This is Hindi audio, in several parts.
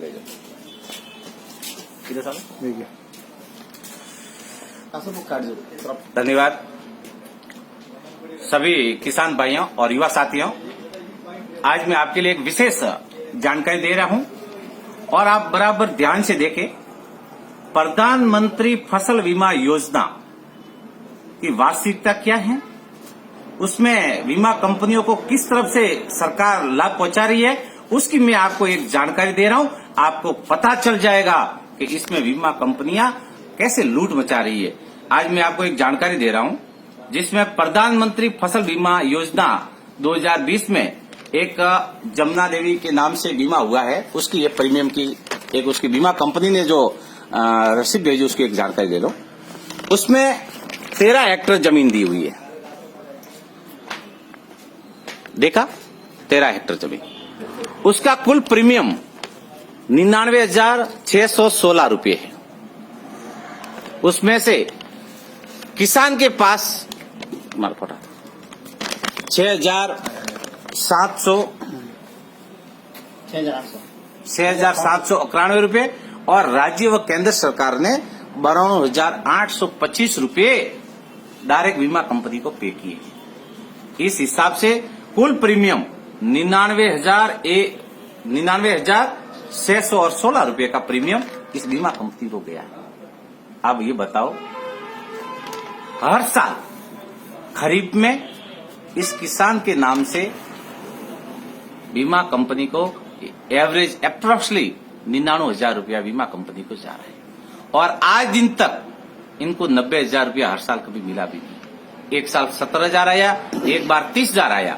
ले जाओ किधर साहब देखिए पासबुक काट दो। धन्यवाद सभी किसान भाइयों और युवा साथियों, आज मैं आपके लिए एक विशेष जानकारी दे रहा हूं और आप बराबर ध्यान से देखें। प्रधानमंत्री फसल बीमा योजना की वास्तविकता क्या है, उसमें बीमा कंपनियों को किस तरफ से सरकार लाभ पहुंचा रही है, उसकी मैं आपको एक जानकारी दे रहा हूं। आपको पता चल जाएगा कि इसमें बीमा कंपनियां कैसे लूट मचा रही है। आज मैं आपको एक जानकारी दे रहा हूं जिसमें प्रधानमंत्री फसल बीमा योजना 2020 में एक जमुना देवी के नाम से बीमा हुआ है, उसकी ये प्रीमियम की एक उसकी बीमा कंपनी ने जो रसीद भेजी उसकी एक जानकारी दे लो। उसमें 13 हेक्टेयर जमीन दी हुई है, देखा 13 हेक्टेयर जमीन, उसका कुल प्रीमियम 99,616 रुपये है। उसमें से किसान के पास 6,791 रुपये और राज्य व केंद्र सरकार ने 52,825 रुपये डायरेक्ट बीमा कंपनी को पे किए। इस हिसाब से कुल प्रीमियम 99,616 रुपये का प्रीमियम इस बीमा कंपनी को गया है। अब ये बताओ, हर साल खरीफ में इस किसान के नाम से बीमा कंपनी को एवरेज अप्रोक्सीमेटली 99,000 रुपया बीमा कंपनी को जा रहा है और आज दिन तक इनको 90,000 रुपया हर साल कभी मिला भी नहीं। एक साल 17,000 आया, एक बार 30,000 आया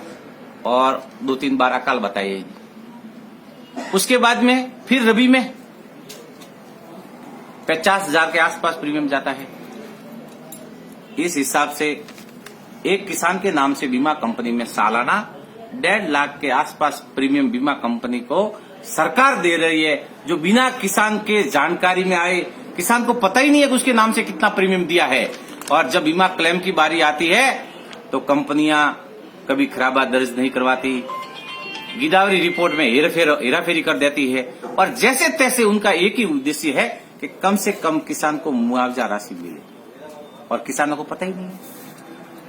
और 2-3 बार अकाल बताइए। उसके बाद में फिर रबी में 50,000 के आसपास प्रीमियम जाता है। इस हिसाब से एक किसान के नाम से बीमा कंपनी में सालाना 1.5 लाख के आसपास प्रीमियम बीमा कंपनी को सरकार दे रही है, जो बिना किसान के जानकारी में आए, किसान को पता ही नहीं है कि उसके नाम से कितना प्रीमियम दिया है। और जब बीमा क्लेम की बारी आती है तो कंपनियां कभी खराबा दर्ज नहीं करवाती, गिरदावरी रिपोर्ट में हेराफेरी कर देती है और जैसे तैसे उनका एक ही उद्देश्य है कि कम से कम किसान को मुआवजा राशि मिले और किसानों को पता ही नहीं है।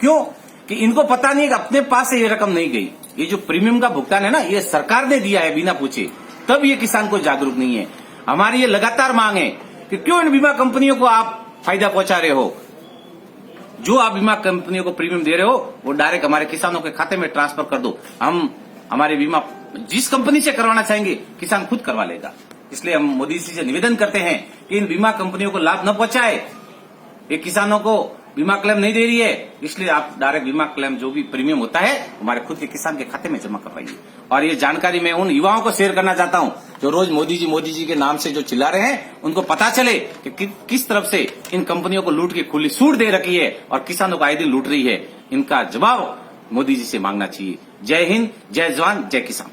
क्यों कि इनको पता नहीं है कि अपने पास से ये रकम नहीं गई। ये जो प्रीमियम का भुगतान है ना, ये सरकार ने दिया है बिना पूछे, तब ये किसान को जागरूक नहीं है। हमारी ये लगातार मांग है कि क्यों इन बीमा कंपनियों को आप फायदा पहुंचा रहे हो। जो आप बीमा कंपनियों को प्रीमियम दे रहे हो वो डायरेक्ट हमारे किसानों के खाते में ट्रांसफर कर दो। हम हमारे बीमा जिस कंपनी से करवाना चाहेंगे किसान खुद करवा लेगा। इसलिए हम मोदी जी से निवेदन करते हैं कि इन बीमा कंपनियों को लाभ न पहुंचाए। ये किसानों को बीमा क्लेम नहीं दे रही है, इसलिए आप डायरेक्ट बीमा क्लेम जो भी प्रीमियम होता है हमारे खुद के किसान के खाते में जमा करवाइए। और ये जानकारी मैं उन युवाओं को शेयर करना चाहता हूं जो रोज मोदी जी के नाम से जो चिल्ला रहे हैं, उनको पता चले कि किस तरफ से इन कंपनियों को लूट की खुली छूट दे रखी है और किसानों को आए दिन लूट रही है। इनका जवाब मोदी जी से मांगना चाहिए। जय हिंद, जय जवान, जय किसान।